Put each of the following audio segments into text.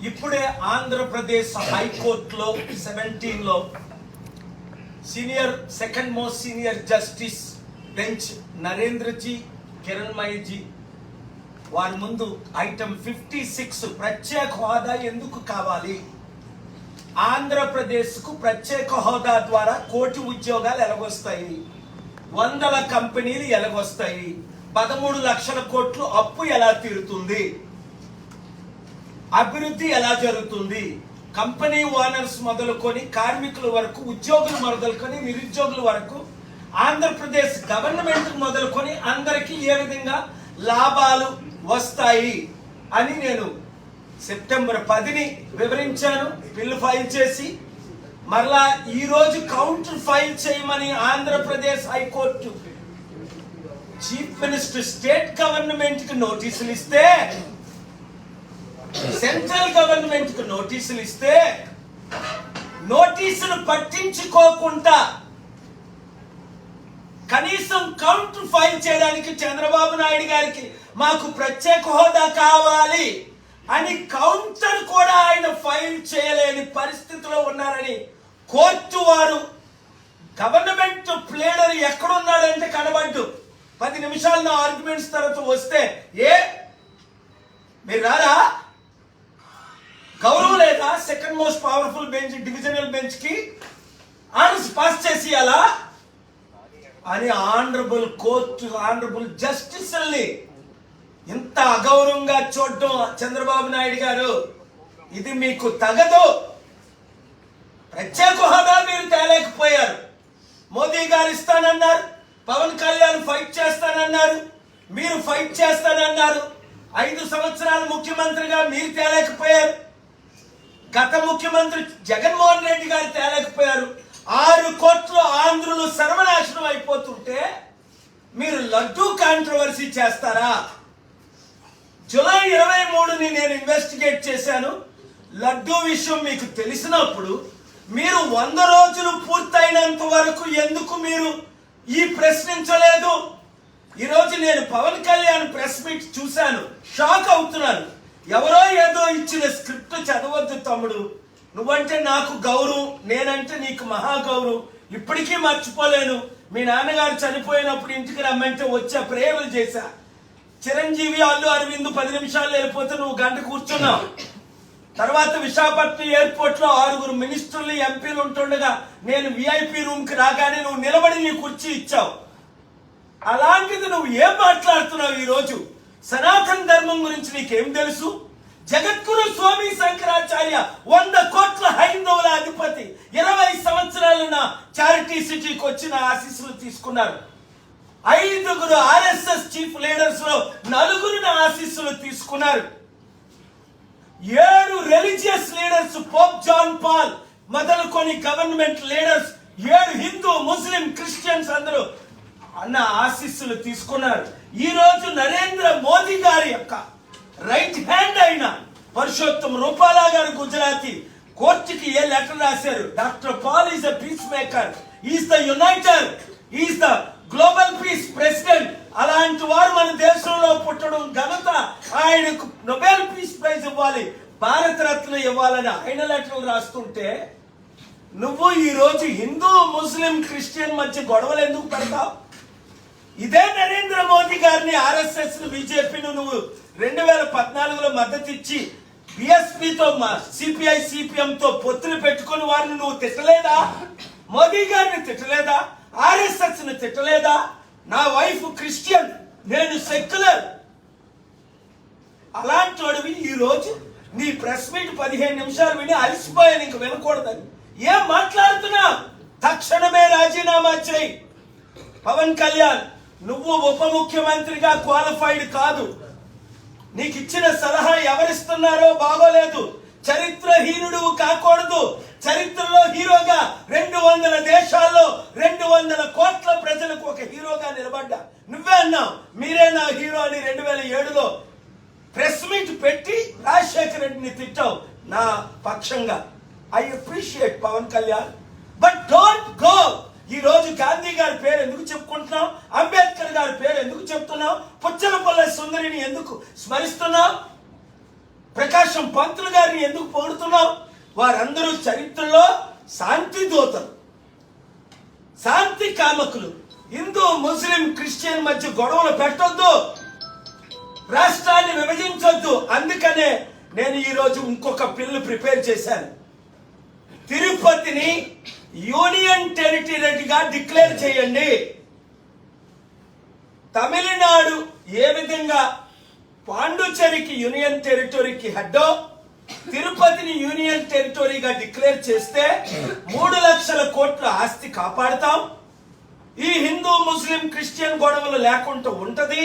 ఇప్పుడే ఆంధ్రప్రదేశ్ హైకోర్టులో 17లో second most senior justice bench Narendraji కిరణ్మయ్యజీ వారి ముందు ఐటమ్ 56 ప్రత్యేక హోదా ఎందుకు కావాలి, ఆంధ్రప్రదేశ్కు ప్రత్యేక హోదా ద్వారా 1 కోటి ఉద్యోగాలు ఎలాగొస్తాయి, 100 కంపెనీలు ఎలాగొస్తాయి, 13 లక్షల కోట్లు అప్పు ఎలా తీరుతుంది, అభివృద్ధి ఎలా జరుగుతుంది, కంపెనీ ఓనర్స్ మొదలుకొని కార్మికుల వరకు, ఉద్యోగులు మొదలుకొని నిరుద్యోగుల వరకు, ఆంధ్రప్రదేశ్ గవర్నమెంట్ మొదలుకొని అందరికీ ఏ విధంగా లాభాలు వస్తాయి అని నేను సెప్టెంబర్ 10ని వివరించాను. బిల్లు ఫైల్ చేసి మరలా ఈ రోజు కౌంటర్ ఫైల్ చేయమని Andhra Pradesh high court chief minister state government కి నోటీసులు ఇస్తే, సెంట్రల్ గవర్నమెంట్ కు నోటీసులు ఇస్తే నోటీసులు పట్టించుకోకుండా కనీసం కౌంటర్ ఫైల్ చేయడానికి చంద్రబాబు నాయుడు గారికి మాకు ప్రత్యేక హోదా కావాలి అని కౌంటర్ కూడా ఆయన ఫైల్ చేయలేని పరిస్థితిలో ఉన్నారని కోర్టు వారు, గవర్నమెంట్ ప్లేడర్ ఎక్కడున్నాడంటే కనబడ్డు 10 నిమిషాలు నా ఆర్గ్యుమెంట్స్ తర్వాత వస్తే మీరు రారా, గౌరవం లేదా second most powerful bench divisional bench కి ఆర్డర్స్ పాస్ చేసి అలా అని ఆనరబుల్ కోర్టు ఆనరబుల్ జస్టిస్ని ఇంత అగౌరవంగా చూడటం చంద్రబాబు నాయుడు గారు, ఇది మీకు తగదు. ప్రత్యేక హోదా మీరు తేలేకపోయారు. మోదీ గారు ఇస్తానన్నారు, పవన్ కళ్యాణ్ ఫైట్ చేస్తానన్నారు, మీరు ఫైట్ చేస్తానన్నారు. 5 సంవత్సరాలు ముఖ్యమంత్రిగా మీరు తేలేకపోయారు. గత ముఖ్యమంత్రి జగన్మోహన్ రెడ్డి గారు తేలేకపోయారు. 6 కోట్ల ఆంధ్రులు సర్వనాశనం అయిపోతుంటే మీరు లడ్డూ కాంట్రవర్సీ చేస్తారా? జూలై 23ని నేను ఇన్వెస్టిగేట్ చేశాను. లడ్డూ విషయం మీకు తెలిసినప్పుడు మీరు 100 రోజులు పూర్తయినంత వరకు ఎందుకు మీరు ఈ ప్రశ్నించలేదు? ఈరోజు నేను పవన్ కళ్యాణ్ ప్రెస్ మీట్ చూశాను, షాక్ అవుతున్నాను. ఎవరో ఏదో ఇచ్చిన స్క్రిప్ట్ చదవద్దు తమ్ముడు, నువ్వంటే నాకు గౌరవం, నేనంటే నీకు మహా గౌరవం, ఇప్పటికీ మర్చిపోలేను. మీ నాన్నగారు చనిపోయినప్పుడు ఇంటికి రమ్మంటే వచ్చా, ప్రేయర్లు చేశా. చిరంజీవి అల్లు అరవింద్ 10 నిమిషాలు వెళ్ళిపోతే నువ్వు గంట కూర్చున్నావు. తర్వాత విశాఖపట్నం ఎయిర్పోర్ట్ లో 6 మినిస్టర్లు ఎంపీలు ఉంటుండగా నేను విఐపి రూమ్ కి రాగానే నువ్వు నిలబడి నీ కుర్చీ ఇచ్చావు. అలాంటిది నువ్వు ఏం మాట్లాడుతున్నావు ఈరోజు? సనాతన ధర్మం గురించి నీకేం తెలుసు? జగద్గురు స్వామి శంకరాచార్య 100 కోట్ల హైందవుల అధిపతి 20 సంవత్సరాలు నా చారిటీ సిటీకి వచ్చిన ఆశీస్సులు తీసుకున్నారు. 5 ఆర్ఎస్ఎస్ చీఫ్ లీడర్స్ లో 4 నా ఆశీస్సులు తీసుకున్నారు. 7 religious leaders, Pope John Paul మొదలుకొని government leaders, 7 Hindu, Muslim, Christians అందరూ నా ఆశీస్సులు తీసుకున్నారు. ఈ రోజు నరేంద్ర మోదీ గారి యొక్క రైట్ హ్యాండ్ అయిన పరుషోత్తం రూపాలా గారు గుజరాతీ కోర్టుకి ఏ లెటర్ రాశారు? Doctor Paul is the peace maker, is the uniter, is the global peace president. అలాంటి వారు మన దేశంలో పుట్టడం ఘనత, ఆయనకు నోబెల్ పీస్ ప్రైజ్ ఇవ్వాలి, భారతరత్న ఇవ్వాలని ఆయన లెటర్లు రాస్తుంటే నువ్వు ఈ రోజు హిందూ, ముస్లిం, క్రిస్టియన్ మధ్య గొడవలు ఎందుకు పెడతావు? ఇదే నరేంద్ర మోదీ గారిని, ఆర్ఎస్ఎస్ బీజేపీని నువ్వు 2014లో మద్దతు ఇచ్చి బిఎస్పీతో సిపిఐ సిపిఎంతో పొత్తులు పెట్టుకుని వారిని నువ్వు తిట్టలేదా? మోదీ గారిని తిట్టలేదా? ఆర్ఎస్ఎస్ ని తిట్టలేదా? నా వైఫ్ క్రిస్టియన్, నేను సెక్యులర్. అలాంటి వాడివి ఈ రోజు నీ ప్రెస్ మీట్ 15 నిమిషాలు విని అలసిపోయాను, ఇంక వినకూడదని ఏం మాట్లాడుతున్నా? తక్షణమే రాజీనామా చేయి. పవన్ కళ్యాణ్, నువ్వు ఉప ముఖ్యమంత్రిగా క్వాలిఫైడ్ కాదు. నీకు ఇచ్చిన సలహా ఎవరిస్తున్నారో బాగోలేదు. చరిత్రహీనుడు కాకూడదు. చరిత్రలో హీరోగా 200 దేశాల్లో 200 కోట్ల ప్రజలకు ఒక హీరోగా నిలబడ్డా. నువ్వే అన్నావు మీరే నా హీరో అని 2007లో ప్రెస్ మీట్ పెట్టి రాజశేఖర రెడ్డిని తిట్టావు నా పక్షంగా. I appreciate Pawan Kalyan, but don't go. ఈ రోజు గాంధీ గారి పేరు ఎందుకు చెప్పుకుంటున్నావు? అంబేద్కర్ గారి పేరు ఎందుకు చెప్తున్నావు? పుచ్చలపల్లె సుందరిని ఎందుకు స్మరిస్తున్నావు? ప్రకాశం పంతులు గారిని ఎందుకు పొగుడుతున్నావు? వారందరూ చరిత్రలో శాంతి దూతలు, శాంతి కామకులు. హిందూ ముస్లిం క్రిస్టియన్ మధ్య గొడవలు పెట్టొద్దు, రాష్ట్రాన్ని విభజించొద్దు. అందుకనే నేను ఈరోజు ఇంకొక బిల్లు ప్రిపేర్ చేశాను. తిరుపతిని యూనియన్ టెరిటరీగా డిక్లేర్ చేయండి. తమిళనాడు ఏ విధంగా పాండుచేరికి యూనియన్ టెరిటరీకి హెడ్డో, తిరుపతిని యూనియన్ టెరిటరీగా డిక్లేర్ చేస్తే 3 లక్షల కోట్ల ఆస్తి కాపాడుతాం. ఈ హిందూ ముస్లిం క్రిస్టియన్ గొడవలు లేకుండా ఉంటది.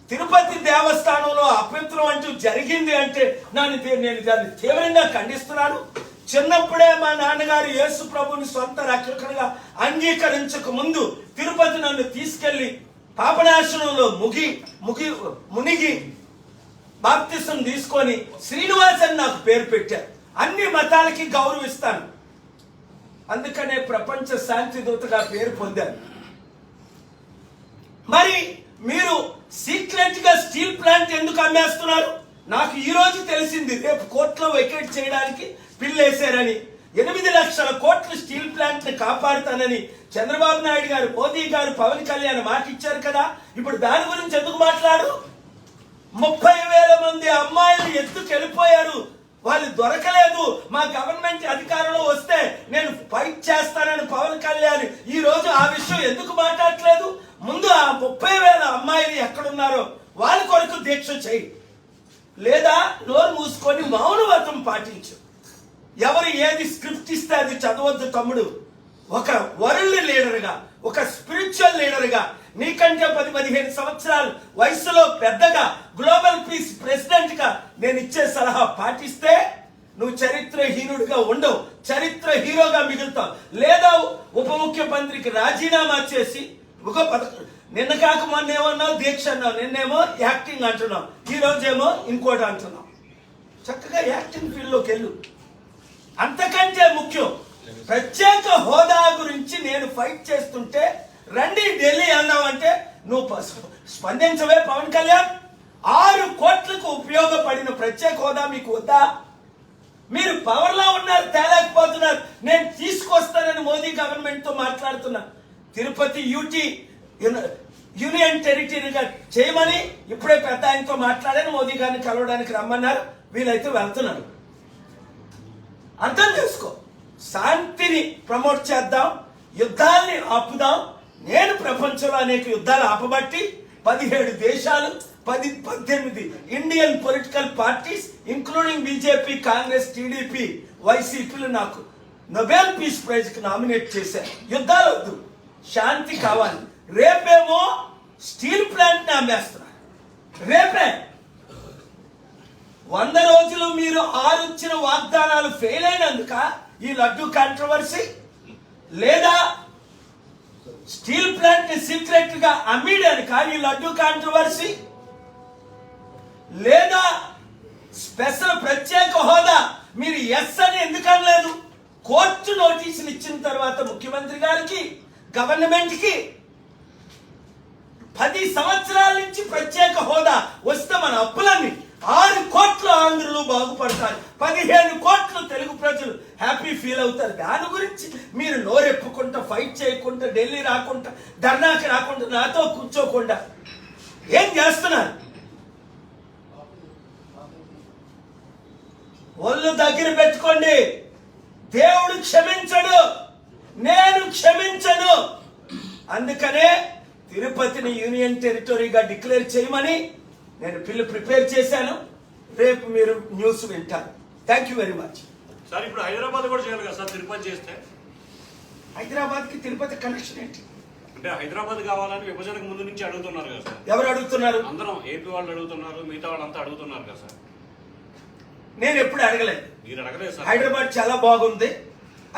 తిరుపతి దేవస్థానంలో అపవిత్రం అంటూ జరిగింది అంటే నేను దాన్ని తీవ్రంగా ఖండిస్తున్నాను. చిన్నప్పుడే మా నాన్నగారు యేసు ప్రభుని సొంత రక్షకునిగా అంగీకరించక ముందు తిరుపతి నన్ను తీసుకెళ్లి పాపనాశనంలో మునిగి బాప్తిసం తీసుకొని శ్రీనివాస్ అని నాకు పేరు పెట్టారు. అన్ని మతాలకి గౌరవిస్తాను, అందుకనే ప్రపంచ శాంతి దూతగా పేరు పొందారు. మరి మీరు సీక్రెట్ గా స్టీల్ ప్లాంట్ ఎందుకు అమ్మేస్తున్నారు? నాకు ఈ రోజు తెలిసింది. రేపు కోర్టులో వెకేట్ చేయడానికి బిల్లు వేశారని. 8 లక్షల కోట్ల స్టీల్ ప్లాంట్ ని కాపాడుతానని చంద్రబాబు నాయుడు గారు, మోదీ గారు, పవన్ కళ్యాణ్ మాట ఇచ్చారు కదా. ఇప్పుడు దాని గురించి ఎందుకు మాట్లాడు? 30,000 మంది అమ్మాయిలు ఎత్తుకు వెళ్ళిపోయారు, వాళ్ళు దొరకలేదు. మా గవర్నమెంట్ అధికారంలో వస్తే నేను ఫైట్ చేస్తానని పవన్ కళ్యాణ్ ఈ రోజు ఆ విషయం ఎందుకు మాట్లాడట్లేదు? ముందు ఆ 30,000 అమ్మాయిలు ఎక్కడున్నారో వాళ్ళ కొరకు దీక్ష చేయి, లేదా నోరు మూసుకొని మౌనవ్రతం పాటించు. ఎవరు ఏది స్క్రిప్ట్ ఇస్తే అది చదవద్దు తమ్ముడు. ఒక వరల్డ్ లీడర్గా, ఒక స్పిరిచువల్ లీడర్గా, నీకంటే 10-15 సంవత్సరాలు వయసులో పెద్దగా, గ్లోబల్ పీస్ ప్రెసిడెంట్ గా నేను ఇచ్చే సలహా పాటిస్తే నువ్వు చరిత్రహీనుడిగా ఉండవు, చరిత్ర హీరోగా మిగులుతావు. లేదా ఉప ముఖ్యమంత్రికి రాజీనామా చేసి నిన్న కాక మొన్న ఏమన్నావు దీక్ష అన్నావు, నిన్నేమో యాక్టింగ్ అంటున్నావు, ఈ రోజేమో ఇంకోటి అంటున్నావు. చక్కగా యాక్టింగ్ ఫీల్డ్ లోకి వెళ్ళు. అంతకంటే ముఖ్యం, ప్రత్యేక హోదా గురించి నేను ఫైట్ చేస్తుంటే రండి ఢిల్లీ అన్నావంటే నువ్వు స్పందించవే పవన్ కళ్యాణ్. 6 కోట్లకు ఉపయోగపడిన ప్రత్యేక హోదా మీకు వద్దా? మీరు పవర్ లో ఉన్నారు, తేలేకపోతున్నారు. నేను తీసుకొస్తానని మోదీ గవర్నమెంట్ తో మాట్లాడుతున్నా. తిరుపతి యూనియన్ టెరిటరీగా చేయమని ఇప్పుడే పెద్ద ఆయనతో మాట్లాడాను. మోదీ గారిని కలవడానికి రమ్మన్నారు, వీలైతే వెళ్తున్నాను. అర్థం చేసుకో. శాంతిని ప్రమోట్ చేద్దాం, యుద్ధాల్ని ఆపుదాం. నేను ప్రపంచంలో అనేక యుద్ధాలు ఆపబట్టి 17 దేశాలు, 18 Indian political parties including BJP, Congress, TDP, వైసీపీలు నాకు నోబెల్ పీస్ ప్రైజ్ కి నామినేట్ చేశారు. యుద్ధాలు వద్దు, శాంతి కావాలి. రేపేమో స్టీల్ ప్లాంట్ ని అమ్మేస్తున్నారు. రేపే 100 రోజులు మీరు 6 ఇచ్చిన వాగ్దానాలు ఫెయిల్ అయినందుక ఈ లడ్డు కాంట్రవర్సీ, లేదా స్టీల్ ప్లాంట్ ని సీక్రెట్ గా అమ్మేయడానిక ఈ లడ్డు కాంట్రవర్సీ, లేదా స్పెషల్ ప్రత్యేక హోదా మీరు ఎస్ అని ఎందుకు అనలేదు? కోర్టు నోటీసులు ఇచ్చిన తర్వాత ముఖ్యమంత్రి గారికి, గవర్నమెంట్ కి 10 సంవత్సరాల నుంచి ప్రత్యేక హోదా వస్తే మన అప్పులన్నీ 6 కోట్ల ఆంధ్రులు బాగుపడతారు, 15 కోట్ల తెలుగు ప్రజలు హ్యాపీ ఫీల్ అవుతారు. దాని గురించి మీరు నోరెప్పుకుంటా, ఫైట్ చేయకుండా, ఢిల్లీ రాకుండా, ధర్నాకి రాకుండా, నాతో కూర్చోకుండా ఏం చేస్తున్నారు? ఒళ్ళు దగ్గర పెట్టుకోండి. దేవుడు క్షమించడు, నేను క్షమించను. అందుకనే తిరుపతిని యూనియన్ టెరిటరీగా డిక్లేర్ చేయమని నేను బిల్లు ప్రిపేర్ చేశాను. రేపు మీరు న్యూస్ వింటారు. Thank you very much. Sir ఇప్పుడు హైదరాబాద్ కూడా చేయాలి కదా సార్? తిరుపతి చేస్తే హైదరాబాద్ కి తిరుపతి కనెక్షన్ ఏంటి? అంటే హైదరాబాద్ కావాలని విభజనకు ముందు నుంచి అడుగుతున్నారు కదా సార్? ఎవరు అడుగుతున్నారు? అందరం ఏపీ వాళ్ళు అడుగుతున్నారు, మిగతా వాళ్ళంతా అడుగుతున్నారు కదా సార్? నేను ఎప్పుడు అడగలేదు. మీరు అడగలేదు సార్? హైదరాబాద్ చాలా బాగుంది,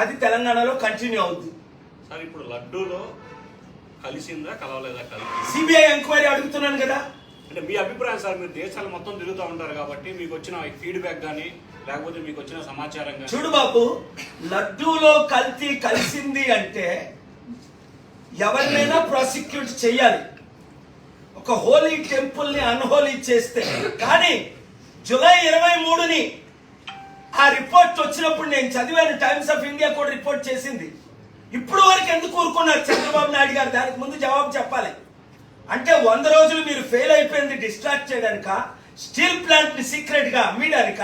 అది తెలంగాణలో కంటిన్యూ అవుతుంది సార్. ఇప్పుడు లడ్డూలో కలిసిందా కలవలేదా? కలిసి సిబిఐ ఎంక్వైరీ అడుగుతున్నాను కదా. అంటే మీ అభిప్రాయం సార్, మీరు దేశాలు మొత్తం తిరుగుతూ ఉంటారు కాబట్టి మీకు వచ్చిన ఫీడ్బ్యాక్ కానీ లేకపోతే మీకు వచ్చిన సమాచారం కానీ. చూడు బాబు, లడ్డూలో కల్తీ కలిసింది అంటే ఎవరినైనా ప్రాసిక్యూట్ చేయాలి. ఒక హోలీ టెంపుల్ ని అన్హోలీ చేస్తే. కానీ జూలై 23ని ఆ రిపోర్ట్ వచ్చినప్పుడు నేను చదివాను. టైమ్స్ ఆఫ్ ఇండియా కూడా రిపోర్ట్ చేసింది. ఇప్పుడు వరకు ఎందుకు ఊరుకున్నారు చంద్రబాబు నాయుడు గారు? దానికి ముందు జవాబు చెప్పాలి. అంటే 100 రోజులు మీరు ఫెయిల్ అయిపోయింది డిస్ట్రాక్ట్ చేయడానిక, స్టీల్ ప్లాంట్ ని సీక్రెట్ గా అమ్మడానిక,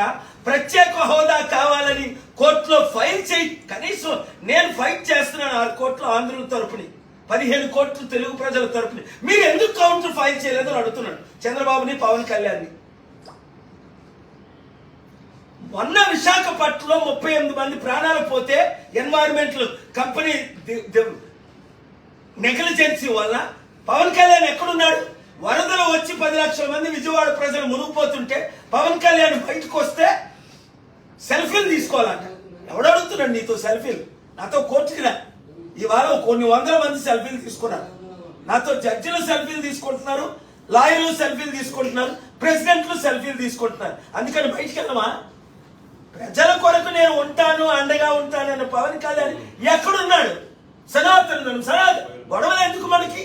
ప్రత్యేక హోదా కావాలని కోర్టులో ఫైల్ చేయి. కనీసం నేను ఫైట్ చేస్తున్నాను 6 కోట్ల ఆంధ్రుల తరపుని, 15 కోట్లు తెలుగు ప్రజల తరపుని. మీరు ఎందుకు కౌంటర్ ఫైల్ చేయలేదని అడుగుతున్నాడు చంద్రబాబుని, పవన్ కళ్యాణ్ని. మొన్న విశాఖపట్నంలో 38 మంది ప్రాణాలు పోతే ఎన్వైరన్మెంటల్ కంపెనీ నెగ్లిజెన్సీ వల్ల పవన్ కళ్యాణ్ ఎక్కడున్నాడు? వరదలు వచ్చి 10 లక్షల మంది విజయవాడ ప్రజలు మునిగిపోతుంటే పవన్ కళ్యాణ్ బయటకు వస్తే సెల్ఫీలు తీసుకోవాలంట. ఎవడు అడుగుతున్నాడు నీతో సెల్ఫీలు? నాతో కోర్టుకి రా. ఇవాళ కొన్ని వందల మంది సెల్ఫీలు తీసుకున్నారు. నాతో జడ్జిలు సెల్ఫీలు తీసుకుంటున్నారు, లాయర్లు సెల్ఫీలు తీసుకుంటున్నారు, ప్రెసిడెంట్లు సెల్ఫీలు తీసుకుంటున్నారు. అందుకని బయటికి వెళ్ళమా? ప్రజల కొరకు నేను ఉంటాను, అండగా ఉంటానన్న పవన్ కళ్యాణ్ ఎక్కడున్నాడు? సనాతనం గొడవలు ఎందుకు మనకి?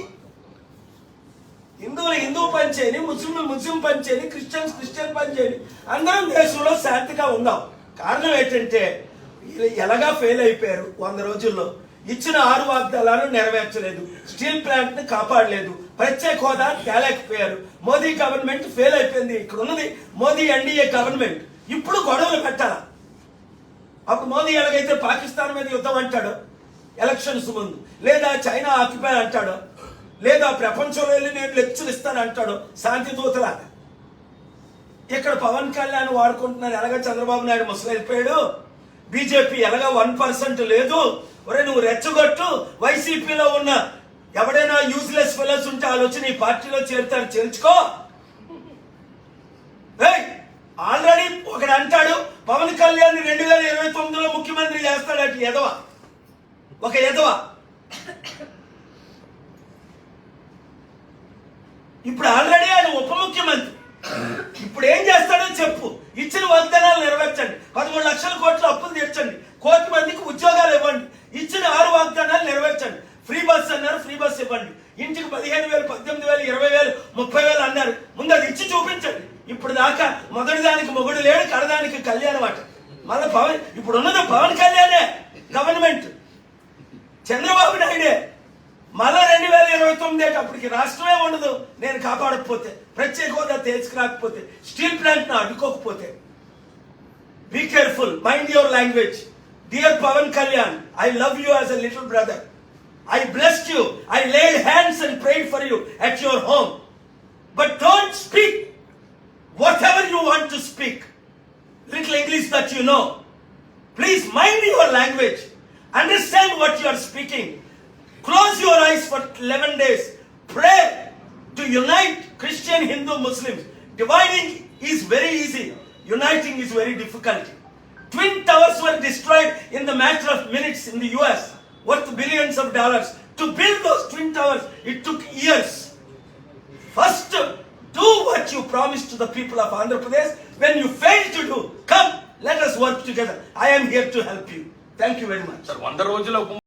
హిందువులు హిందూ పని చేయని, ముస్లింలు ముస్లిం పని చేయని, క్రిస్టియన్స్ క్రిస్టియన్ పని చేయని, అందరం దేశంలో శాంతిగా ఉందాం. కారణం ఏంటంటే ఎలాగా ఫెయిల్ అయిపోయారు. 100 రోజుల్లో ఇచ్చిన 6 వాగ్దానాలు నెరవేర్చలేదు, స్టీల్ ప్లాంట్ ని కాపాడలేదు, ప్రత్యేక హోదా తేలేకపోయారు. మోదీ గవర్నమెంట్ ఫెయిల్ అయిపోయింది. ఇక్కడ ఉన్నది మోదీ ఎన్డీఏ గవర్నమెంట్. ఇప్పుడు గొడవలు పెట్టాలా? అప్పుడు మోదీ ఎలాగైతే పాకిస్తాన్ మీద యుద్ధం అంటాడో ఎలక్షన్స్ ముందు, లేదా చైనా ఆక్యుపై అంటాడో, లేదా ప్రపంచంలో వెళ్ళి నేను లెక్చర్ ఇస్తాను అంటాడో శాంతి దూతలాగా, ఇక్కడ పవన్ కళ్యాణ్ వాడుకుంటున్నారు. ఎలాగ చంద్రబాబు నాయుడు ముసలి వెళ్ళిపోయాడు, బీజేపీ ఎలాగ 1% లేదు, ఒరే నువ్వు రెచ్చగొట్టు, వైసీపీలో ఉన్న ఎవడైనా యూజ్లెస్ ఫెలోస్ ఉంటే వాళ్ళు వచ్చి నీ పార్టీలో చేరుతారు, చేర్చుకో. ఆల్రెడీ ఒకడు అంటాడు పవన్ కళ్యాణ్ 2029లో ముఖ్యమంత్రి చేస్తాడట. ఎదవ, ఒక ఎదవ. ఇప్పుడు ఆల్రెడీ ఆయన ఉప ముఖ్యమంత్రి. ఇప్పుడు ఏం చేస్తాడో చెప్పు. ఇచ్చిన వాగ్దానాలు నెరవేర్చండి, 13 లక్షల కోట్ల అప్పులు తీర్చండి, 1 కోటి మందికి ఉద్యోగాలు ఇవ్వండి, ఇచ్చిన 6 వాగ్దానాలు నెరవేర్చండి. ఫ్రీ బస్ అన్నారు, ఫ్రీ బస్ ఇవ్వండి. ఇంటికి 15,000, 18,000, 20,000, 30,000 అన్నారు. ముందు అది ఇచ్చి చూపించండి. ఇప్పుడు దాకా మొదటి దానికి మొగుడు లేడు, కడదానికి కళ్యాణం అట. మళ్ళీ ఇప్పుడు ఉన్నది పవన్ కళ్యాణే గవర్నమెంట్, చంద్రబాబు నాయుడే. మళ్ళా 2029 అప్పటికి రాష్ట్రమే ఉండదు నేను కాపాడకపోతే, ప్రత్యేక హోదా తీసుకురాకపోతే, స్టీల్ ప్లాంట్ ను అడ్డుకోకపోతే. Be careful, mind your language. Dear Pavan Kalyan, I love you as a little brother. I blessed you. I laid hands and prayed for you at your home. But don't speak whatever you want to speak. Little English that you know. Please mind your language. Understand what you are speaking. Close your eyes for 11 days. Pray to unite Christian, Hindu, Muslims. Dividing is very easy. Uniting is very difficult. Twin towers were destroyed in the matter of minutes in the US. Worth billions of dollars. To build those twin towers, it took years. First, do what you promised to the people of Andhra Pradesh. When you fail to do, come, let us work together. I am here to help you. Thank you very much. Sir, 100 రోజుల